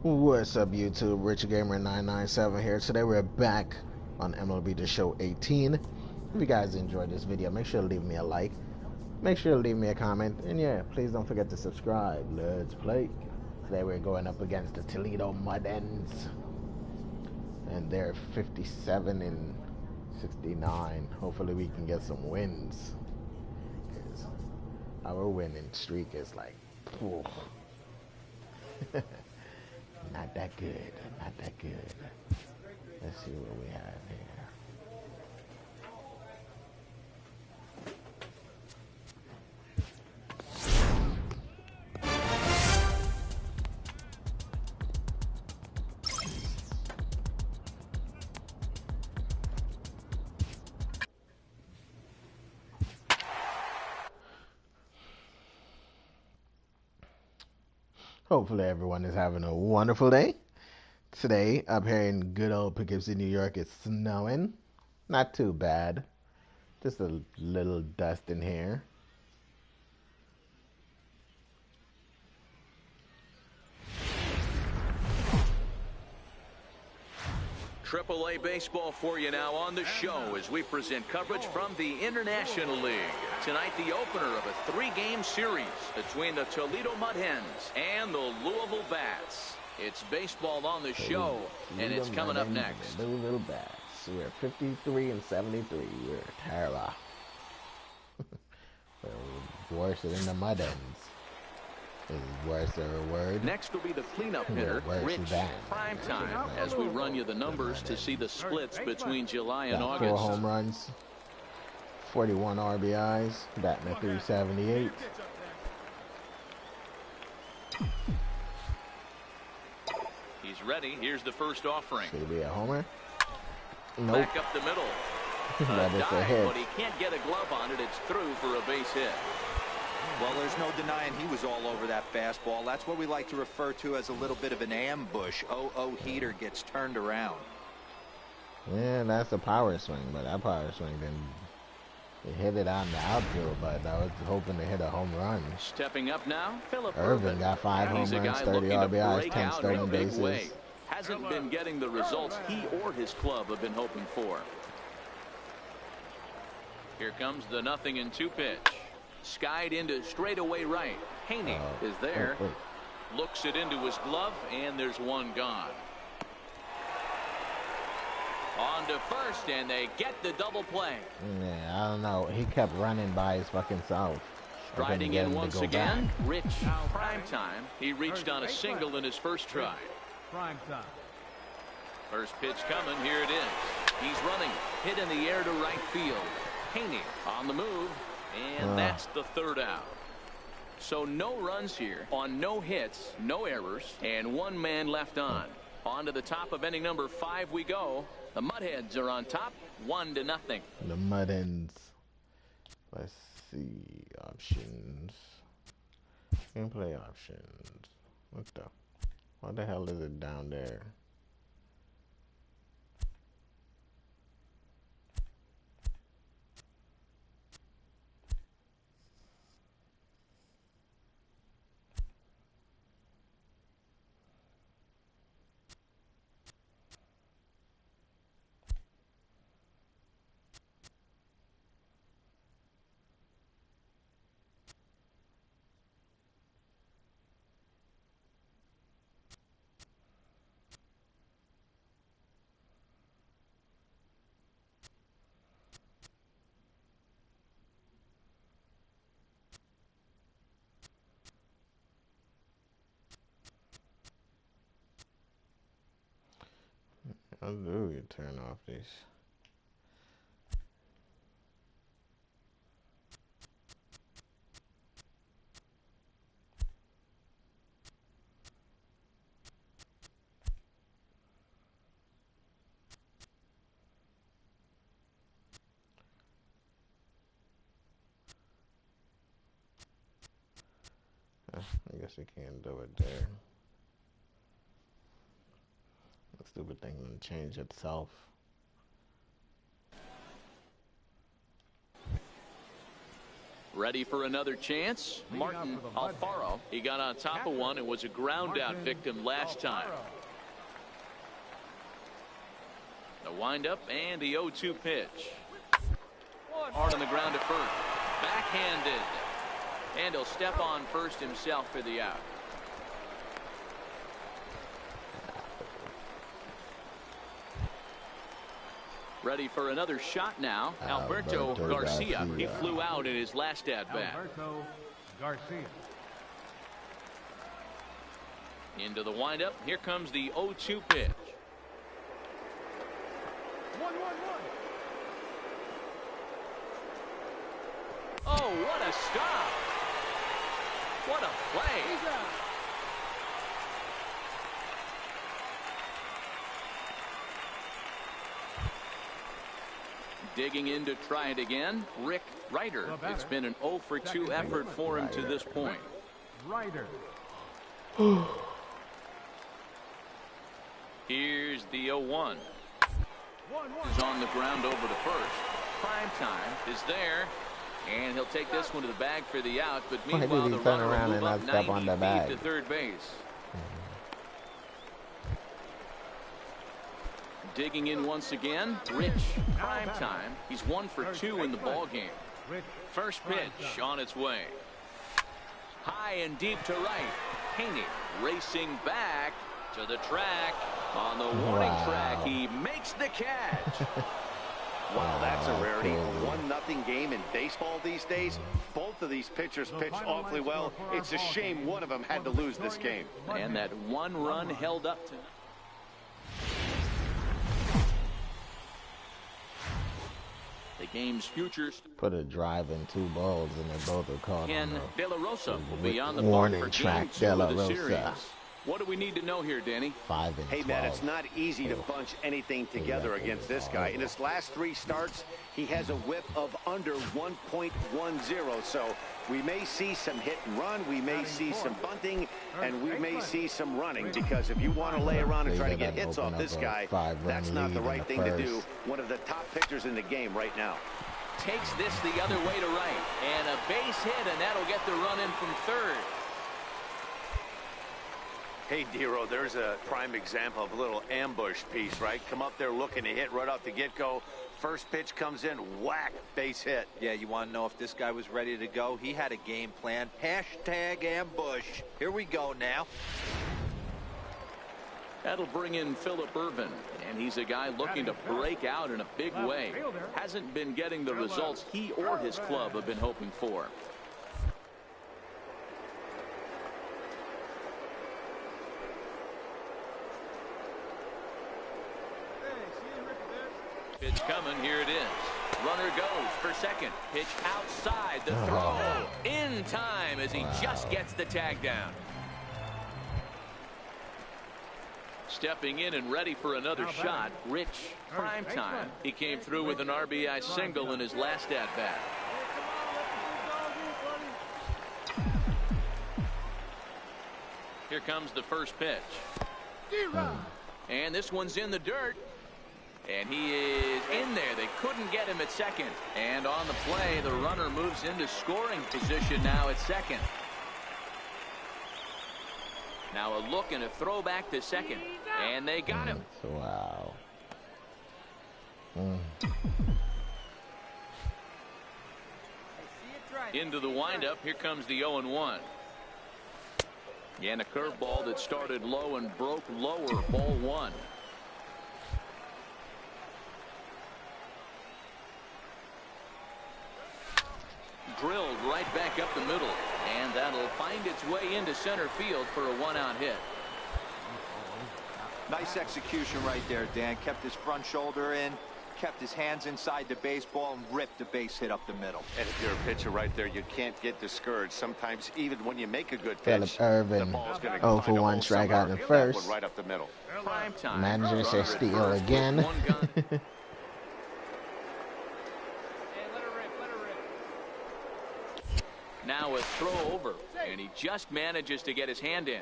What's up, YouTube? Richard Gamer 997 here. Today we're back on MLB The Show 18. If you guys enjoyed this video, make sure to leave me a like. Make sure to leave me a comment. And yeah, please don't forget to subscribe. Let's play. Today we're going up against the Toledo Mud Hens. And they're 57 and 69. Hopefully we can get some wins. Because our winning streak is like, not that good. Not that good. Let's see what we have here. Hopefully everyone is having a wonderful day. Today, up here in good old Poughkeepsie, New York, it's snowing. Not too bad. Just a little dust in here. AAA baseball for you now on the show as we present coverage from the International League. Tonight, the opener of a three-game series between the Toledo Mud Hens and the Louisville Bats. It's baseball on the show, and it's coming up next. Louisville Bats. We're 53 and 73. We're terrible. We're worse than the Mud Hens. Is worse than a word. Next will be the cleanup hitter, Rich Primetime, as we run you the numbers to see the splits between July and August. 4 home runs, 41 RBIs, batting at 378. He's ready. Here's the first offering. Should it be a homer? Nope. Back up the middle. That is a hit. But he can't get a glove on it. It's through for a base hit. Well, there's no denying he was all over that fastball. That's what we like to refer to as a little bit of an ambush. 0-0 heater gets turned around. Yeah, that's a power swing, but that power swing didn't hit it on the outfield, but I was hoping to hit a home run. Stepping up now, Phillip Ervin got 5 home runs, 30 RBIs, 10 stolen bases. Hasn't been getting the results he or his club have been hoping for. Here comes the 0-2 pitch. Skied into straightaway right. Haney is there. Looks it into his glove, and there's one gone. On to first, and they get the double play. Yeah, I don't know. He kept running by his fucking self. Striding in once again, Rich Primetime. He reached on a single in his first try. Primetime. First pitch coming. Here it is. He's running. Hit in the air to right field. Haney on the move. And that's the third out. So no runs here on no hits, no errors, and one man left on. On to the top of inning number 5 we go. The Mudheads are on top, 1-0. The Mud Hens. Let's see. Options. Gameplay options. What the hell is it down there? How do we turn off these? I guess we can't do it there. The stupid thing will change itself. Ready for another chance. Martin Alfaro. He got on top of one and was a ground out victim last time. The windup and the 0-2 pitch. Hard on the ground at first. Backhanded. And he'll step on first himself for the out. Ready for another shot now. Alberto Garcia. He flew out in his last at-bat. Alberto Garcia. Into the windup. Here comes the 0-2 pitch. 1-1-1. Oh, what a stop. What a play. Digging in to try it again, Rick Ryder. It's been an 0 for 2 effort for him to this point. Ryder. Here's the 0-1. He's on the ground over to first. Prime time is there, and he'll take this one to the bag for the out. But meanwhile, the runner will move up 90 feet to third base. Digging in once again, Rich. Prime time. He's 1 for 2 in the ball game. First pitch on its way. High and deep to right. Haney racing back to the track. On the warning track, he makes the catch. Wow, that's a rarity. 1-0 game in baseball these days. Both of these pitchers pitched awfully well. It's a shame one of them had to lose this game. And that one run held up to. The game's futures. Put a drive in 2 balls and they both are caught. Ken De La Rosa will be on the warning phone for track. Game 2 De La of the Rosa. series. What do we need to know here, Danny? 5 and 12. Hey, man, it's not easy to bunch anything together against this guy. In his last 3 starts, he has a whip of under 1.10. So we may see some hit and run, we may see some bunting, and we may see some running. Because if you want to lay around and try to get hits off this guy, that's not the right thing to do. One of the top pitchers in the game right now. Takes this the other way to right. And a base hit, and that'll get the run in from third. Hey, Dero, there's a prime example of a little ambush piece, right? Come up there looking to hit right off the get-go. First pitch comes in, whack, base hit. Yeah, you want to know if this guy was ready to go? He had a game plan. Hashtag ambush. Here we go now. That'll bring in Phillip Ervin, and he's a guy looking to break out in a big way. Hasn't been getting the results he or his club have been hoping for. Pitch coming, here it is. Runner goes for second. Pitch outside, the throw in time as he just gets the tag down. Stepping in and ready for another shot, Rich Primetime. He came through with an RBI single in his last at-bat. Here comes the first pitch. And this one's in the dirt. And he is in there. They couldn't get him at second. And on the play, the runner moves into scoring position now at second. Now a look and a throw back to second. And they got him. Wow. Into the windup. Here comes the 0-1. And a curveball that started low and broke lower. Ball 1. Drilled right back up the middle, and that'll find its way into center field for a 1-out hit. Nice execution right there, Dan. Kept his front shoulder in, kept his hands inside the baseball, and ripped the base hit up the middle. And if you're a pitcher right there, you can't get discouraged. Sometimes even when you make a good pitch, Phillip Ervin, the ball's going to 0 for 1 strikeout in first. Right up the middle. Prime time. Manager says steal again. Now a throw over, and he just manages to get his hand in.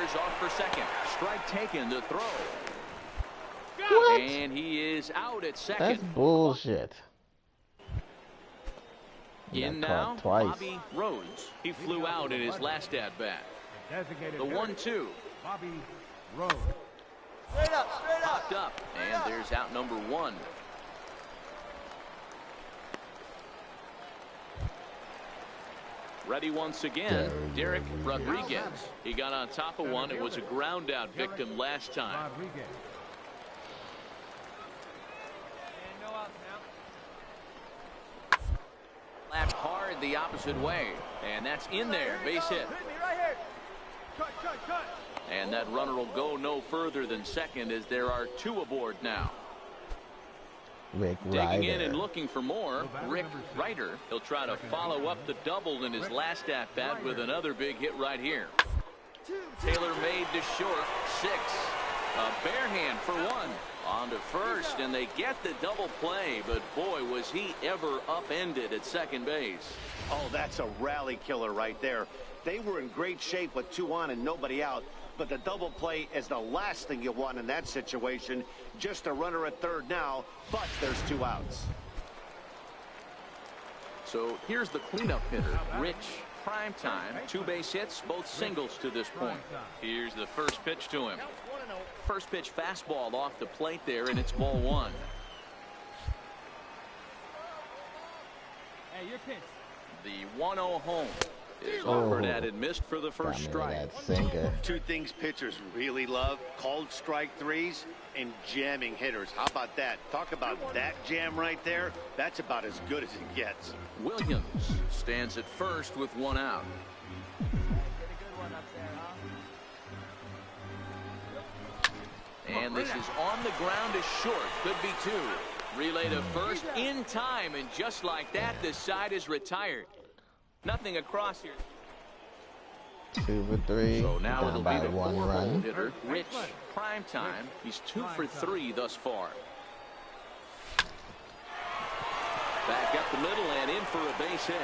runners off for second. Strike taken to throw. What? And he is out at second. That's bullshit. In Got now, caught twice. Bobby Rhodes. He flew out in his last at-bat. Designated The hitter, 1-2. Bobby Rhodes. Popped up, and there's out number 1. Ready once again, Derek Rodriguez. He got on top of one. It was a ground out victim last time. Rodriguez. Lapped hard the opposite way, and that's in there. Base hit. And that runner will go no further than second as there are 2 aboard now. Rick Digging in and Ryder. looking for more, Rick Ryder. He'll try to follow up the double in his last at-bat with another big hit right here. Taylor made to short, 6. A bare hand for 1. On to first, and they get the double play, but boy, was he ever upended at second base. Oh, that's a rally killer right there. They were in great shape with 2 on and nobody out, but the double play is the last thing you want in that situation. Just a runner at third now, but there's 2 outs. So here's the cleanup hitter, Rich Primetime. 2 base hits, both singles to this point. Here's the first pitch to him. First pitch fastball off the plate there, and it's ball 1. Hey, your pitch. The 1-0 home is offered at and missed for the first strike. That sinker. 2 things pitchers really love: called strike threes and jamming hitters. How about that? Talk about that jam right there. That's about as good as it gets. Williams stands at first with 1 out. And this is on the ground is short. Could be 2. Relay to first in time, and just like that, the side is retired. Nothing across here. 2 for 3. So now Down it'll by be the 1 4-hole run. hitter, Rich Primetime. He's 2 for 3 thus far. Back up the middle and in for a base hit.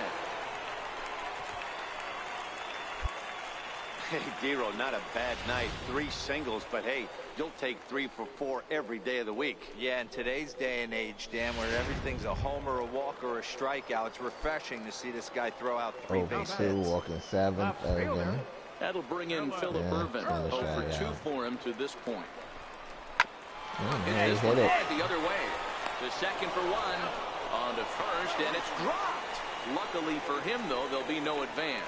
Hey, Dero, not a bad night. 3 singles, but hey, you'll take 3 for 4 every day of the week. Yeah, in today's day and age, Dan, where everything's a homer, a walk, or a strikeout, it's refreshing to see this guy throw out 3 base 0 2, hits. walking 7th. Irvin. That'll bring in Phillip Yeah, Irvin. finish 0 for that 2 out. for him to this point. Yeah, And he this hit one it. the other way. The second for 1. On to first, and it's dropped. Luckily for him, though, there'll be no advance.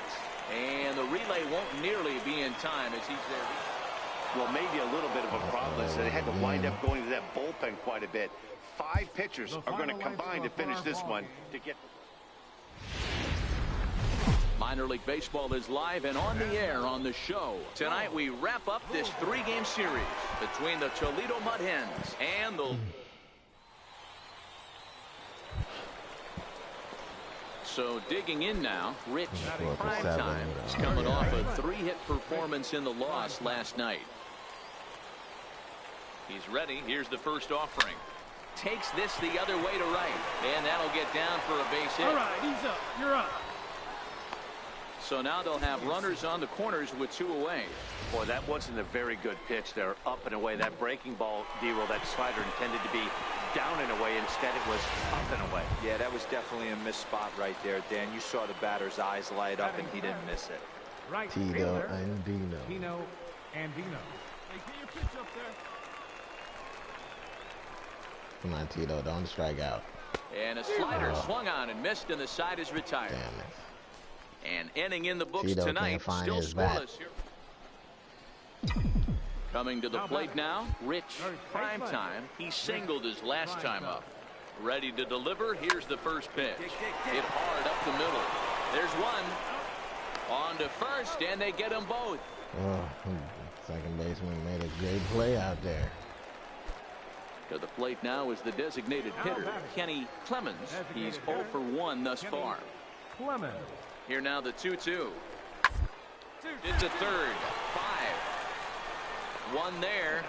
And the relay won't nearly be in time as he's there. Well, maybe a little bit of a problem is they had to wind up going to that bullpen quite a bit. 5 pitchers are going to combine to finish this one to get. Minor League Baseball is live and on the air on the show. Tonight we wrap up this 3-game series between the Toledo Mud Hens and the... So digging in now, Rich Primetime is coming off a 3-hit performance in the loss last night. He's ready. Here's the first offering. Takes this the other way to right, and that'll get down for a base hit. All right, he's up. You're up. So now they'll have runners on the corners with 2 away. Boy, that wasn't a very good pitch there. Up and away. That breaking ball, Dero, that slider intended to be down and away. Instead, it was up and away. Yeah, that was definitely a missed spot right there, Dan. You saw the batter's eyes light up, and he didn't miss it. Right Tito fielder, Andino. Tino Andino. Hey, get your pitch up there. Come on, Tito, don't strike out. And a slider swung on and missed, and the side is retired. Damn it. And ending in the books Tito tonight, can't find still his bat. scoreless here. Coming to the plate now, Rich Primetime. He singled his last time up. Ready to deliver. Here's the first pitch. Hit hard up the middle. There's 1. On to first, and they get them both. Oh, second baseman made a great play out there. To the plate now is the designated hitter, Kenny Clemens. He's 0 for 1 thus far. Clemens. Here now the 2-2. Into third. 5. 1 there.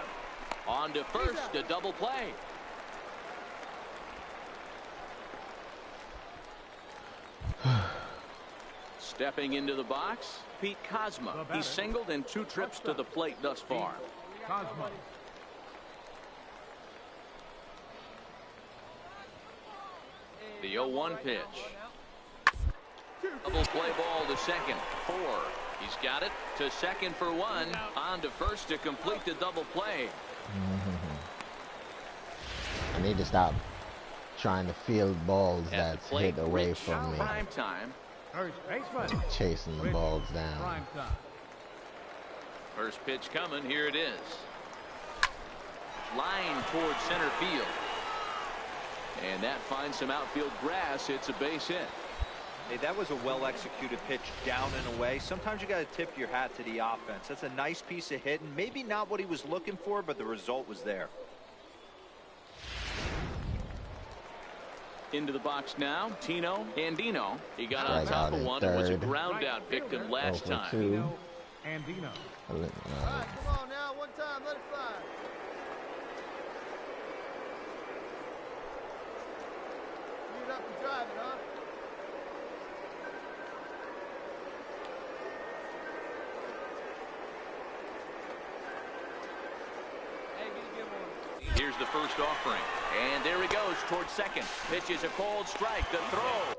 On to first. A double play. Stepping into the box, Pete Kozma. He's singled in 2 trips to the plate thus far. Cosmo. The 0-1 pitch. Double play ball to second. 4. He's got it to second for 1. On to first to complete the double play. I need to stop trying to field balls that's hit away from me. Prime time. First baseman. Chasing the balls down. Prime time. First pitch coming. Here it is. Line towards center field. And that finds some outfield grass. It's a base hit. Hey, that was a well-executed pitch down and away. Sometimes you got to tip your hat to the offense. That's a nice piece of hitting. Maybe not what he was looking for, but the result was there. Into the box now, Tino Andino. He got on top of one and was a ground out victim last time. Tino Andino. All right, come on now, one time, let it fly. Speed up and drive it, huh? Here's the first offering. And there he goes towards second. Pitch is a cold strike. The throw.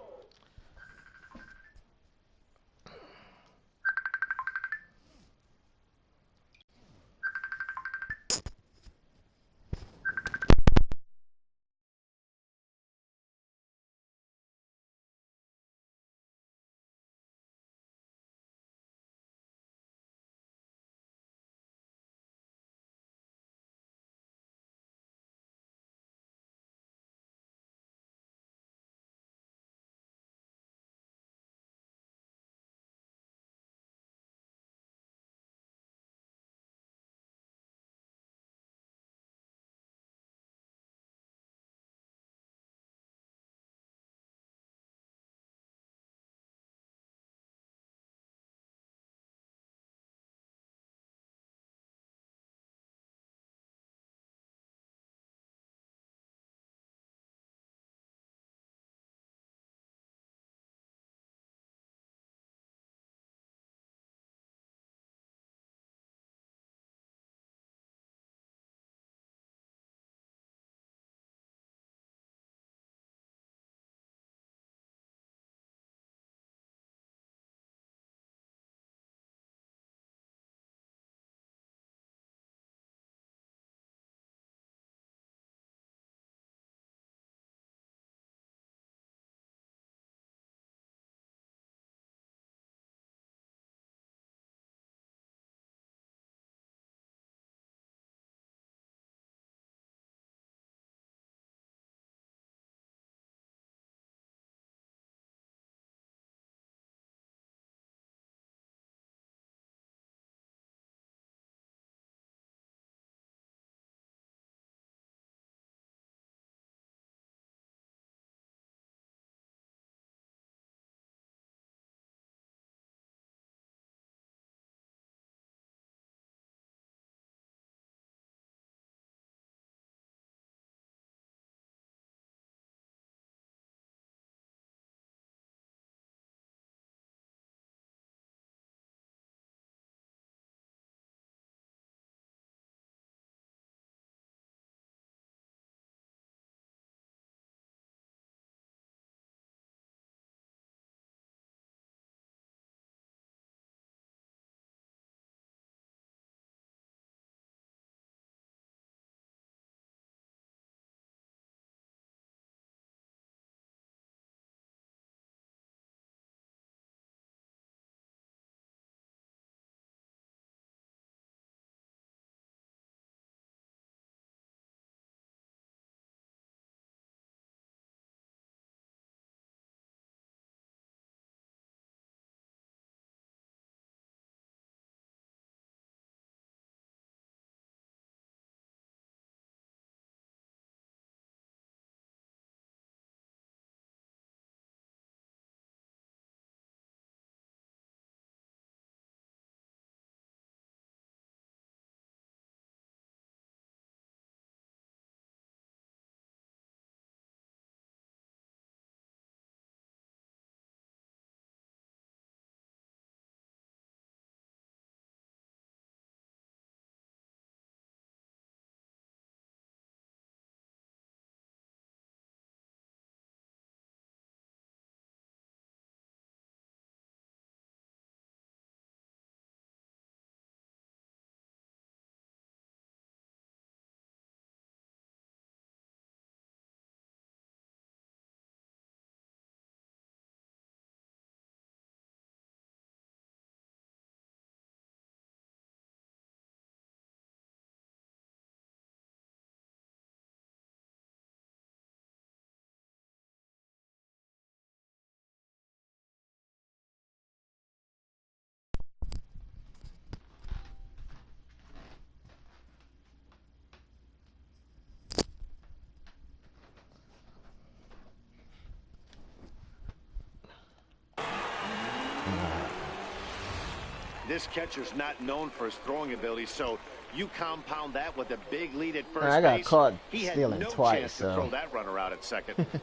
This catcher's not known for his throwing ability, so you compound that with a big lead at first I got base. caught He had stealing no twice, chance so to throw that runner out at second. I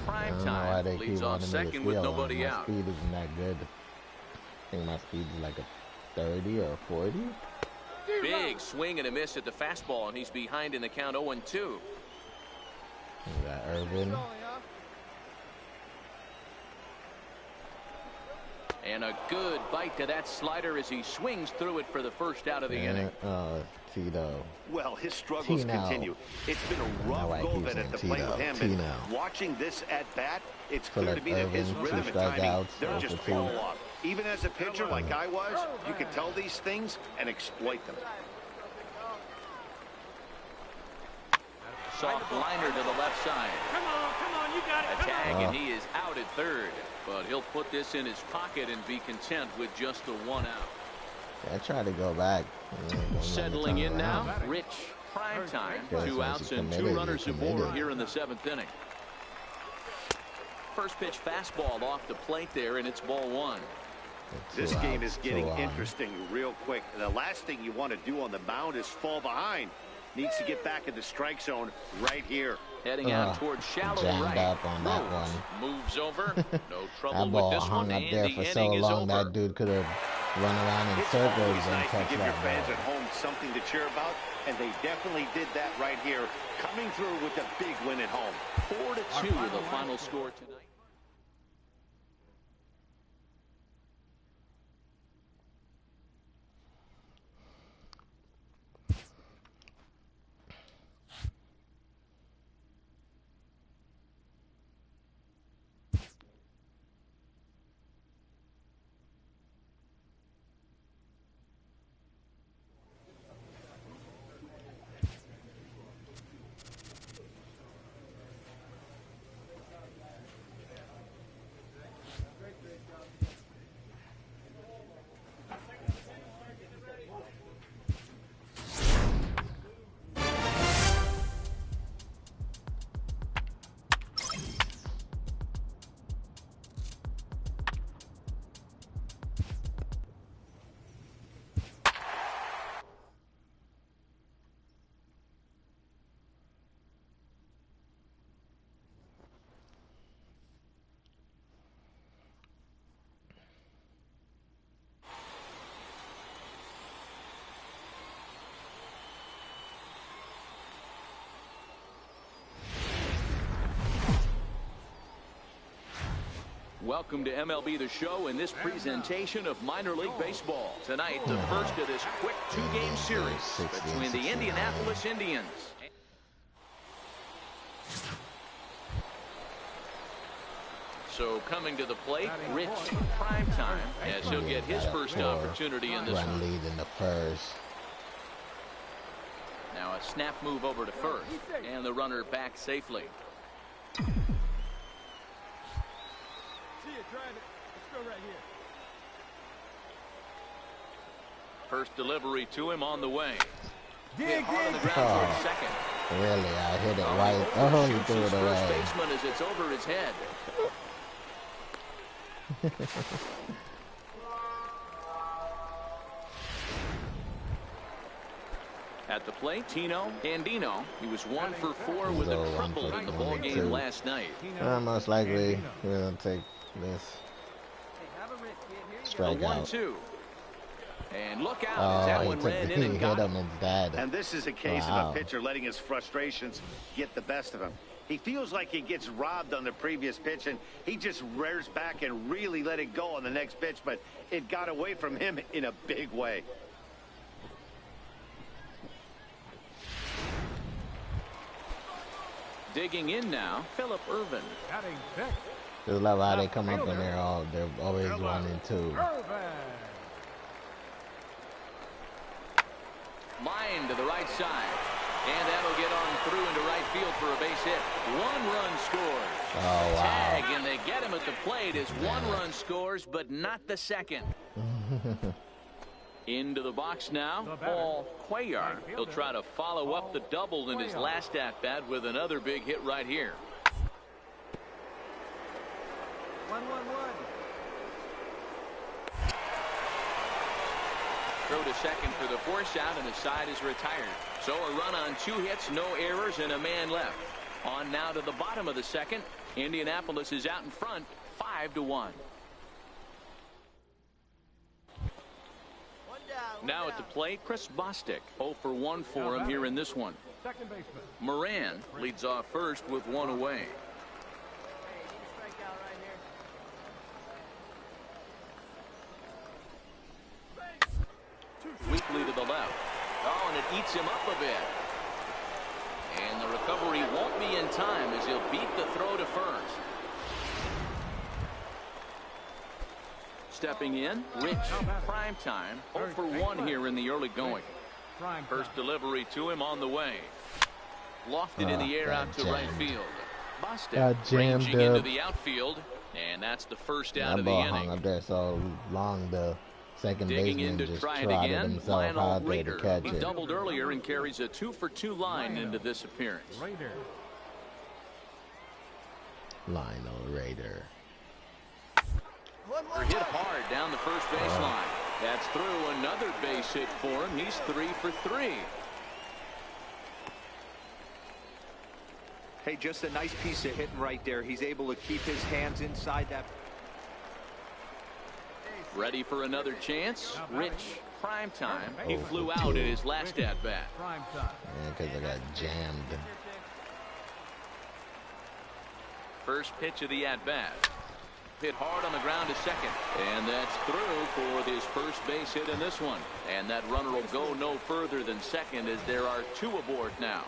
Prime don't know why time they leads keep off wanting me to second with steal. nobody My out. speed isn't that good. I think my speed is like a 30 or 40. Big swing and a miss at the fastball, and he's behind in the count 0-2. We got Irvin. And a good bite to that slider as he swings through it for the first out of the inning. Tito. Well, his struggles Tino. continue. It's been a rough I go keep of it at the saying plate with him. Tino. And watching this at bat, it's clear Phillip to me that his Irvin, rhythm 2 and timing, strikeouts, they're 0 just for 2. fall off. Even as a pitcher like I was, you could tell these things and exploit them. Soft liner to the left side. Come on, you got it. A tag, and he is out at third. But he'll put this in his pocket and be content with just the 1 out. I tried to go back. Settling in now, Rich. Prime time. Yes, 2 once outs you and 2 committed, runners you aboard committed. here in the 7th inning. First pitch fastball off the plate there, and it's ball 1. This game is getting interesting real quick. The last thing you want to do on the mound is fall behind. Needs to get back in the strike zone right here. Heading out towards shallow jammed right. up on that Rose one. moves over. No trouble That with ball this hung one, up and there the for so inning is long over. that dude could have run around in It's circles always and nice to catch give your that fans ball. at home something to cheer about, and they definitely did that right here, coming through with a big win at home. 4-2 the final score tonight. Welcome to MLB The Show and this presentation of minor league baseball. Tonight, the first of this quick 2-game series between the Indianapolis Indians. So coming to the plate, Rich Primetime, as he'll get his first opportunity in this one. Run lead in the first. Now a snap move over to first, and the runner back safely. See it, drive it. Let's go right here. First delivery to him on the way. Dig, Hit hard on the ground Oh. towards second. Really, I hit it right. Oh, he Shoots threw his it first away. baseman as it's over his head. At the plate, Tino Andino. He was 1 for 4 with a So, 1 triple for in the 1 ball and game 2. last night. Most likely, we'll take this The strikeout. 1-2. And look out, that Oh, one he ran in and hit got him him. instead. And this is a case Wow. of a pitcher letting his frustrations get the best of him. He feels like he gets robbed on the previous pitch, and he just rears back and really let it go on the next pitch, but it got away from him in a big way. Digging in now, Phillip Irvin. Batting six. Just love how they come up and they're always 1 and 2. Irvin. Line to the right side. And that'll get on through into right field for a base hit. 1 run scores. Oh, wow. Tag, and they get him at the plate as 1 run scores, but not the second. Into the box now, Paul Cuellar. He'll try to follow up the double in his last at-bat with another big hit right here. 1-1-1. throw to second for the force out, and the side is retired. So a run on 2 hits, no errors, and a man left. On now to the bottom of the second. Indianapolis is out in front, 5-1. Now at the plate, Chris Bostic. 0 for 1 for him here in this one. Second baseman. Moran leads off first with 1 away. Weakly to the left. Oh, and it eats him up a bit. And the recovery won't be in time as he'll beat the throw to first. Stepping in, Rich. Prime time. 0 for 1 here in the early going. First delivery to him on the way. Lofted in the air out to right field. Bostic ranging into the outfield. And that's the first out of the inning. Hung up there so long, the second Digging in baseman to just try it trotted again, himself Lionel out there to Raider. catch He it. doubled earlier and carries a 2 for 2 line into this appearance. Raider. Lionel Raider. Hit hard down the first baseline. That's through. Another base hit for him. He's 3 for 3. Hey, just a nice piece of hitting right there. He's able to keep his hands inside that. Ready for another chance. Rich, prime time. He flew out at his last at bat. Prime time. Yeah, because I got jammed. First pitch of the at bat. Hit hard on the ground to second. And that's through for his first base hit in this one. And that runner will go no further than second as there are 2 aboard now.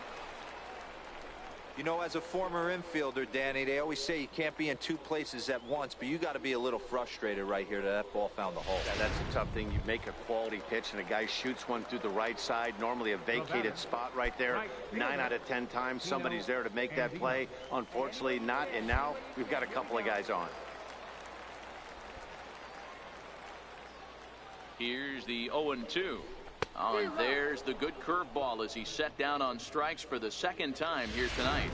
You know, as a former infielder, Danny, they always say you can't be in 2 places at once, but you got to be a little frustrated right here that ball found the hole. Yeah, that's a tough thing. You make a quality pitch and a guy shoots one through the right side, normally a vacated spot right there. 9 out of 10 times somebody's there to make that play. Unfortunately not, and now we've got a couple of guys on. Here's the 0-2. Oh, and there's the good curveball as he set down on strikes for the second time here tonight.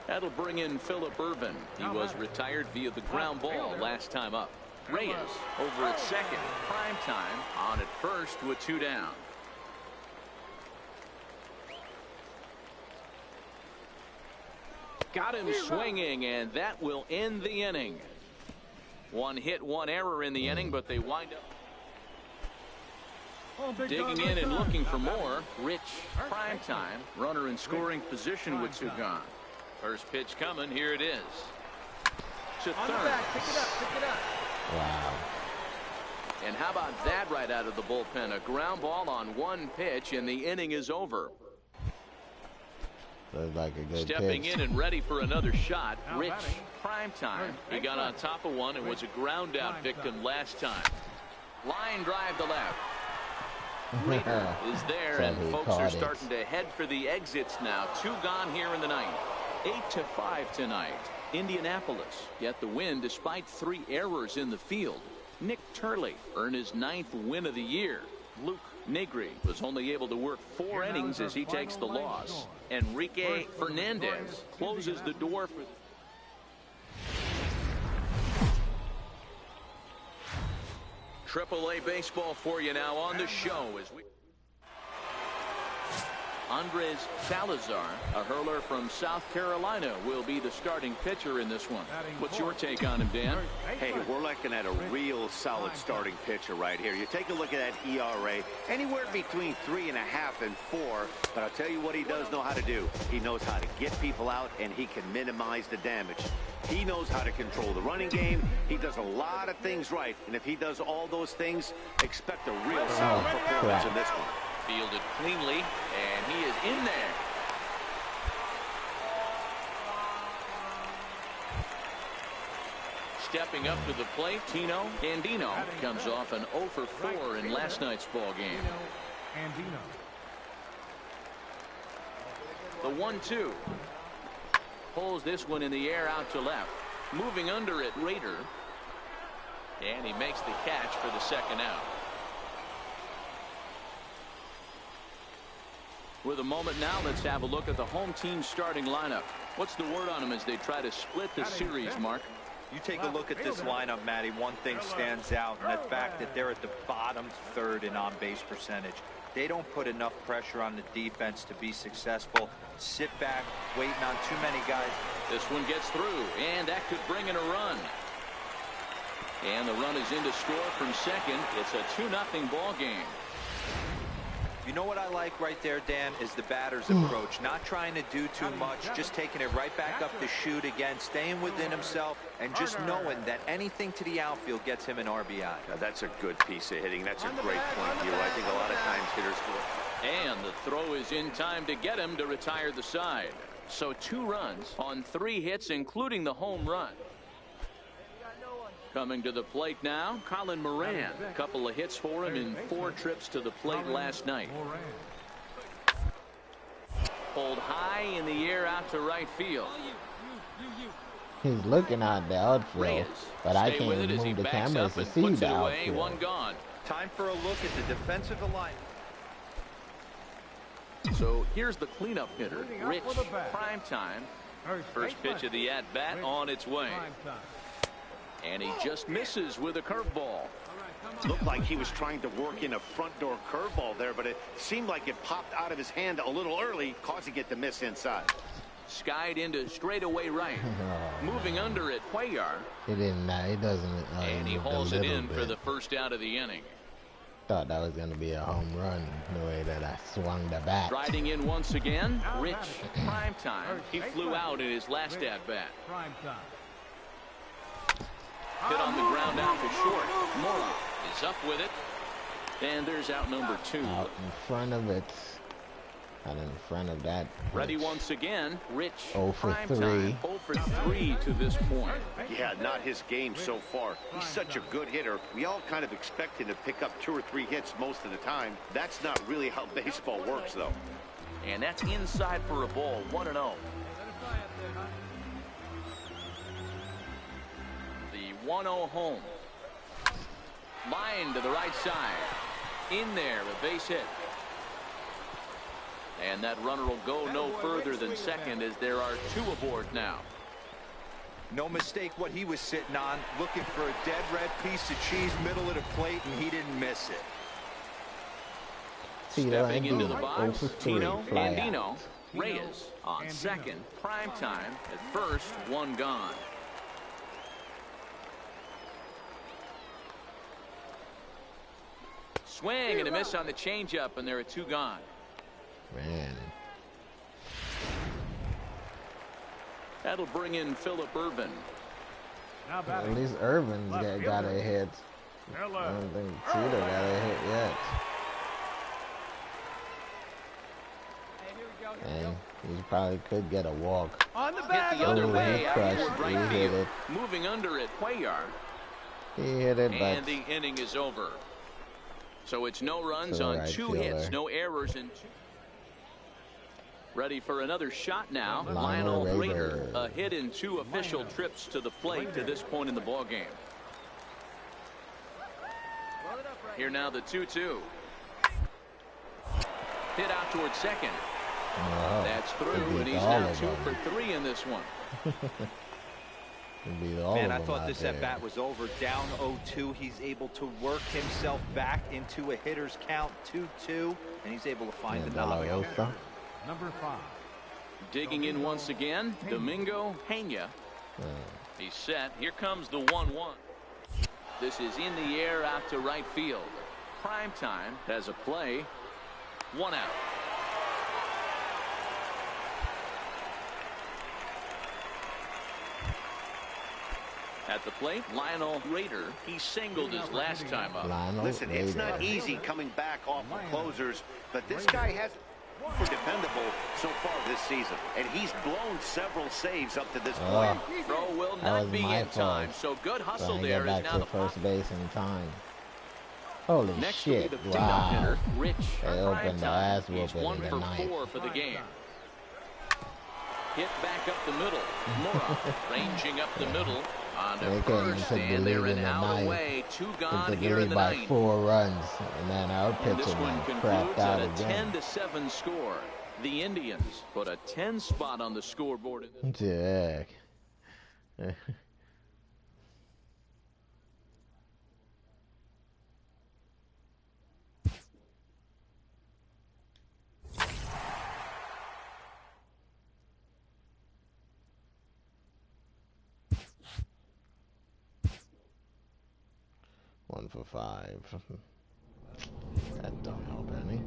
That'll bring in Phillip Ervin. He was retired via the ground ball last time up. Reyes over at second. Prime time on at first with 2 down. Got him swinging, and that will end the inning. 1 hit, 1 error in the inning, but they wind up digging in and looking for more. Rich, prime time. Runner in scoring position with 2 gone. First pitch coming. Here it is. To third. Pick it up. Wow. And how about that right out of the bullpen? A ground ball on 1 pitch, and the inning is over. Looks like a good Stepping pitch. in and ready for another shot. Rich, prime time. He got on top of one and was a ground out victim last time. Line drive to left. Raider is there, and folks are starting to head for the exits now. 2 gone here in the ninth. 8-5 tonight. Indianapolis get the win despite 3 errors in the field. Nick Turley earned his 9th win of the year. Luke Negri was only able to work 4 innings as he takes the loss. Enrique Fernandez closes the door for AAA baseball for you now on the show as we Andres Salazar, a hurler from South Carolina, will be the starting pitcher in this one. What's your take on him, Dan? Hey, we're looking at a real solid starting pitcher right here. You take a look at that ERA, anywhere between 3.5 and 4. But I'll tell you what he does know how to do. He knows how to get people out, and he can minimize the damage. He knows how to control the running game. He does a lot of things right. And if he does all those things, expect a real solid performance in this one. Fielded cleanly, and he is in there. Stepping up to the plate, Tino Andino comes off an 0 for 4 in last night's ball game. The 1-2. Pulls this one in the air out to left. Moving under it, Raider. And he makes the catch for the second out. With a moment now, let's have a look at the home team starting lineup. What's the word on them as they try to split the series, Mark? You take a look at this lineup, Matty, one thing stands out, and the fact that they're at the bottom third in on-base percentage. They don't put enough pressure on the defense to be successful. Sit back, waiting on too many guys. This one gets through, and that could bring in a run. And the run is in to score from second. It's a 2-0 ball game. You know what I like right there, Dan, is the batter's approach. Not trying to do too much, just taking it right back up the chute again, staying within himself, and just knowing that anything to the outfield gets him an RBI. Now, that's a good piece of hitting. That's a great point, Hero. I think a lot of times hitters will. And the throw is in time to get him to retire the side. So 2 runs on 3 hits, including the home run. Coming to the plate now, Colin Moran. A couple of hits for him in 4 trips to the plate last night. Pulled high in the air out to right field. He's looking out the outfield, Reyes, but I stay with can't it as he move the backs cameras up to and see puts the it away. outfield. 1 gone. Time for a look at the defensive alignment. So here's the cleanup hitter, Rich. Prime time. First pitch of the at-bat on its way. And he just misses with a curveball. Looked like he was trying to work in a front door curveball there, but it seemed like it popped out of his hand a little early, causing it to miss inside. Skied into straightaway right. Moving under it, Cuellar. He didn't. He doesn't. And he moved a hauls it little in for bit. the first out of the inning. Thought that was going to be a home run the way that I swung the bat. Riding in once again, Rich. Prime time. He flew out in his last at-bat. Prime time. Hit on the ground out to short. Mora is up with it. And there's out number 2. Out in front of it. Out in front of that. Ready once again, Rich. 0 for Prime 3. time. 0 for 3 to this point. Yeah, not his game so far. He's such a good hitter. We all kind of expect him to pick up 2 or 3 hits most of the time. That's not really how baseball works, though. And that's inside for a ball. 1-0. The 1-0 home. Line to the right side. In there, a base hit. And that runner will go no further than second as there are 2 aboard now. No mistake what he was sitting on, looking for a dead red piece of cheese middle of the plate, and he didn't miss it. Stepping into the box, 0 for 3, Tino fly Andino. out. Reyes on second. Prime time. At first, 1 gone. Swing and a miss on the changeup, and there are 2 gone. Man. That'll bring in Phillip Ervin. Now At batting. least Irvin's got a hit. I Hello. don't think Tito got a hit yet. And he probably could get a walk. On the Hit bag. the other Oh, way he out crushed. toward right He hit field. it. Moving under it, Cuellar. He hit it, but And the inning is over. So it's no runs To the on right 2 fielder. hits, no errors in 2. Ready for another shot now. Lionel Lionel Raider. Raider, a hit in 2 official trips to the plate to this point in the ball game. Here now the 2-2. Hit out towards second. oh, That's through, he and beat he's all now of 2 them. for 3 in this one. He beat all Man, of I them thought out this there. at-bat was over. Down 0-2. He's able to work himself back into a hitter's count, 2-2, and he's able to find Yeah, the De La knock. Rosa. Number 5. Digging in once again, Domingo Pena. He's set. Here comes the 1-1. This is in the air out to right field. Prime time has a play. 1 out. At the plate, Lionel Raider. He singled his last time up. Lionel Listen, it's Raider. not easy coming back off of closers, but this guy has for dependable so far this season, and he's blown several saves up to this point. Throw will That not was be my in time. fault. So good hustle Trying to there get is back now to the first base in time. Holy next shit! will be the Wow. hitter, Rich. They Prime opened the time. ass He's whooping 1 in the for ninth. 4 for the game. Hit back up the middle. Mora ranging up the middle on They the couldn't first, took and the they're lead an in the out ninth. away. 2 Took gone the here in lead the by 9th. 4 runs, and then our And this pitcher one went concludes crapped out at a again. 10-7 score. The Indians put a 10 spot on the scoreboard. Jack. 1 for 5. That don't help any.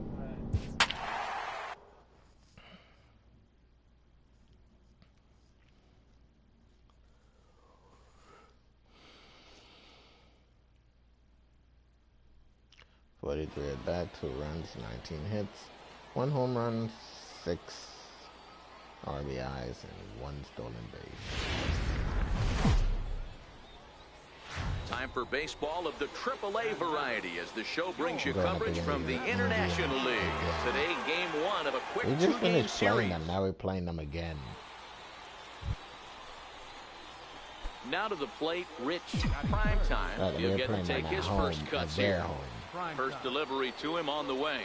.43 at bat, 2 runs, 19 hits, 1 home run, 6 RBIs, and 1 stolen base. Time for baseball of the AAA variety as the show brings you coverage from the International League. Today, game 1 of a quick 2-game series. We just finished playing them. Now we're playing them again. Now to the plate, Rich. Prime time. He'll get to take his first cuts here. First delivery to him on the way.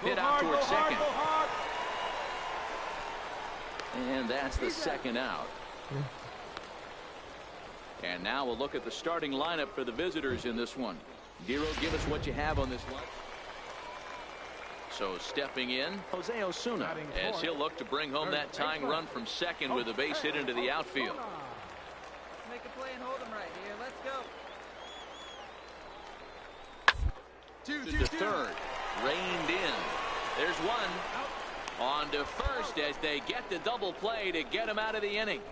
Hit out towards second. And that's the second out. And now we'll look at the starting lineup for the visitors in this one. Dero, give us what you have on this line. So stepping in, Jose Osuna, as he'll look to bring home that tying run from second with a base hit into the outfield. Make a play and hold him right here. Let's go. To third, reined in. There's one. On to first as they get the double play to get him out of the inning.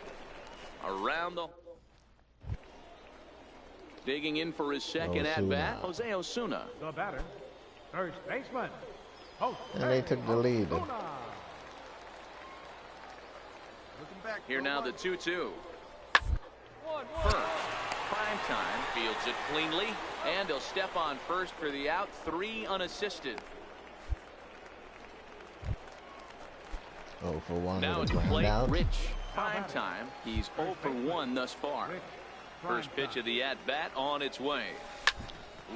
Around the... Digging in for his second at-bat, Jose Osuna. The batter, first baseman. And they took the lead. Here now the 2-2. First, prime time, fields it cleanly, and he'll step on first for the out, 3 unassisted. 0 for 1 now with at a the plate, out. Rich. Prime time, he's 0 for 1 thus far. First pitch of the at-bat on its way.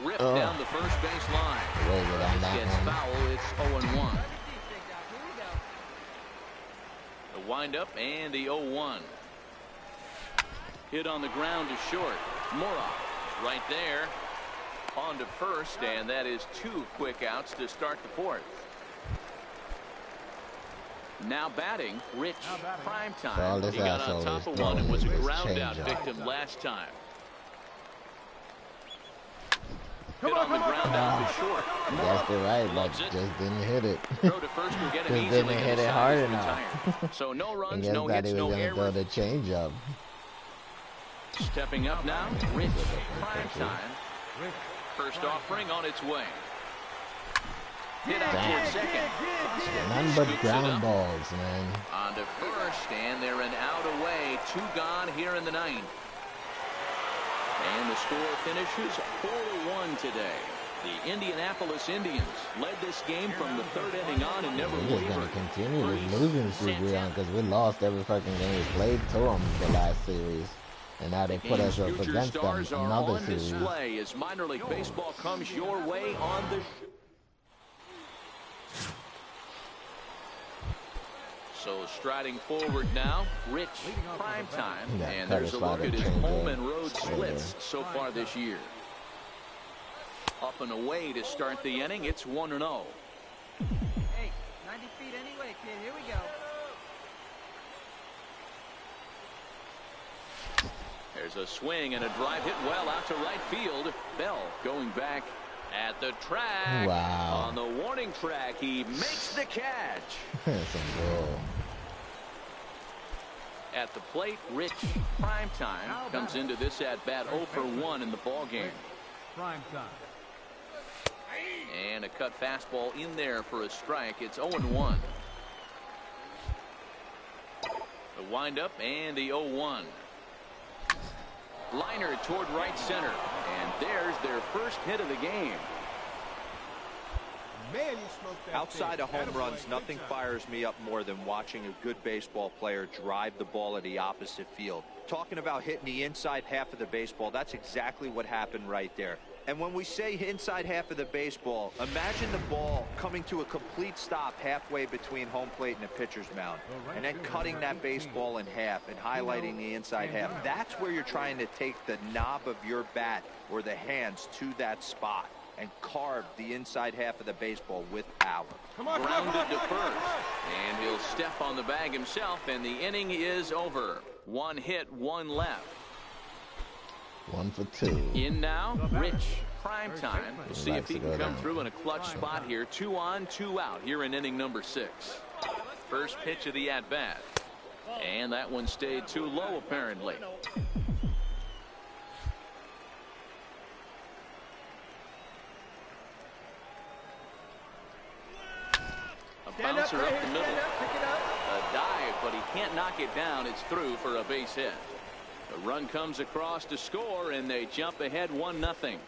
Ripped down the first base line. Gets foul, it's 0-1. The windup and the 0-1. Hit on the ground to short. Moroff right there. On to first, and that is 2 quick outs to start the 4th. Now batting, Rich. Prime time. He got on top of one and was a ground out victim last time. Hit on the ground out to short. That's the right, but just didn't hit it. Throw to first will get him just easily. Didn't hit it hard enough. So no runs, and no hits, no errors. Throw the changeup. Stepping up now, Rich. Prime time. First offering on its way. Hit out towards second. None but ground balls, man. On to first, and they're an out away. 2 gone here in the 9th. And the score finishes 4-1 today. The Indianapolis Indians led this game from the 3rd inning on and never wavered. We're just going to continue this losing streak we're on because we lost every fucking game we played to them the last series. And now they put us up against them another series. Display as minor league baseball comes your way on the So striding forward now, Rich. Prime time, and there's a look at his home and road splits so far this year. Up and away to start the inning. It's 1-0. Hey, 90 feet anyway, kid. Here we go. There's a swing and a drive hit well out to right field. Bell going back at the track. Wow. On the warning track, he makes the catch. Some bull. At the plate, Rich. Prime time comes into this at-bat 0 for 1 in the ball game. Prime time. And a cut fastball in there for a strike. It's 0-1. The windup and the 0-1. Liner toward right center. And there's their first hit of the game. Man, you smoked that Outside of home runs, nothing fires me up more than watching a good baseball player drive the ball at the opposite field. Talking about hitting the inside half of the baseball, that's exactly what happened right there. And when we say inside half of the baseball, imagine the ball coming to a complete stop halfway between home plate and the pitcher's mound, and then cutting that baseball in half and highlighting the inside half. That's where you're trying to take the knob of your bat or the hands to that spot and carve the inside half of the baseball with power. Grounded to first, and he'll step on the bag himself, and the inning is over. 1 hit, 1 left. 1 for 2. In now, Rich. Prime time. We'll see if he can come down. through in a clutch spot here. 2 on, 2 out here in inning number 6. First pitch of the at-bat. And that one stayed too low, apparently. A bouncer up the middle. A dive, but he can't knock it down. It's through for a base hit. The run comes across to score, and they jump ahead 1-0.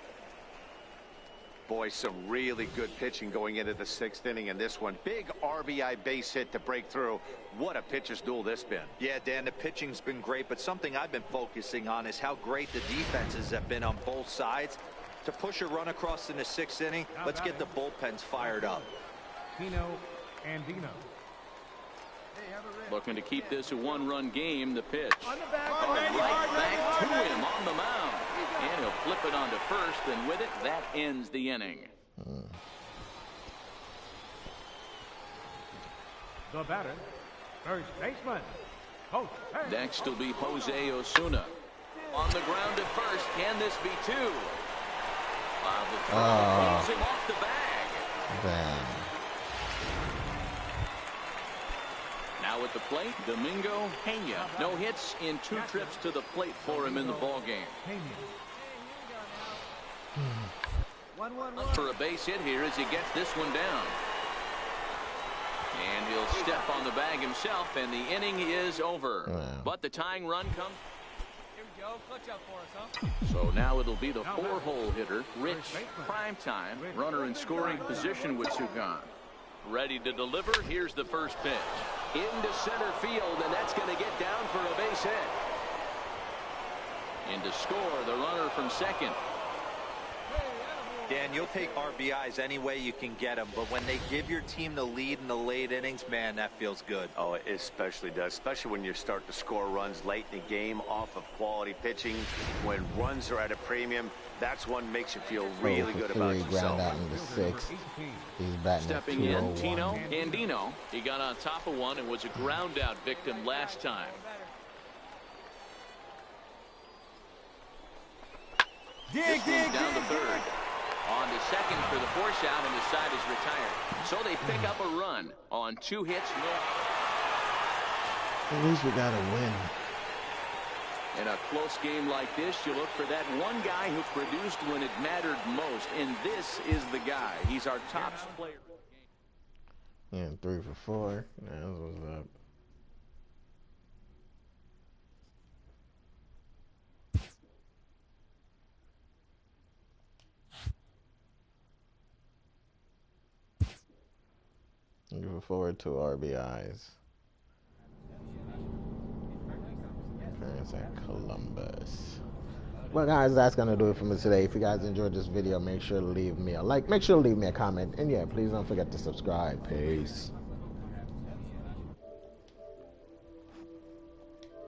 Boy, some really good pitching going into the 6th inning in this one. Big RBI base hit to break through. What a pitcher's duel this been. Yeah, Dan, the pitching's been great, but something I've been focusing on is how great the defenses have been on both sides. To push a run across in the 6th inning, let's get the bullpens fired up. Tino Andino. Looking to keep this a 1-run game. The pitch. On the back. Right back to him on the mound. And he'll flip it onto first, and with it, that ends the inning. The batter, first baseman, Jose. Next will be Jose Osuna. On the ground at first. Can this be 2? Wow, the throw leads him off the bag. Damn. Now at the plate, Domingo Pena. No hits in 2 trips to the plate for him in the ballgame. For a base hit here as he gets this one down. And he'll step on the bag himself, and the inning is over. Wow. But the tying run comes. Here we go. Clutch up for us, huh? So now it'll be the 4-hole hitter, Rich. Prime time, runner in scoring position with Sugan. Ready to deliver. Here's the first pitch. Into center field, and that's going to get down for a base hit. And to score, the runner from second. Dan, you'll take RBIs any way you can get them, but when they give your team the lead in the late innings, man, that feels good. Oh, it especially does, especially when you start to score runs late in the game off of quality pitching. When runs are at a premium, that's one makes you feel really good about yourself. Ground out in the 6th. He's batting Stepping at in, 201. Tino Andino. He got on top of one and was a ground out victim last time. This one's down to third. On to second for the force out, and the side is retired. So they pick up a run on 2 hits. At least we got a win. In a close game like this, you look for that one guy who produced when it mattered most, and this is the guy. He's our top player. Yeah, 3 for 4. That's what's up. Looking forward to RBIs. Appearance at Columbus. Well, guys, that's going to do it for me today. If you guys enjoyed this video, make sure to leave me a like. Make sure to leave me a comment. And, yeah, please don't forget to subscribe. Peace.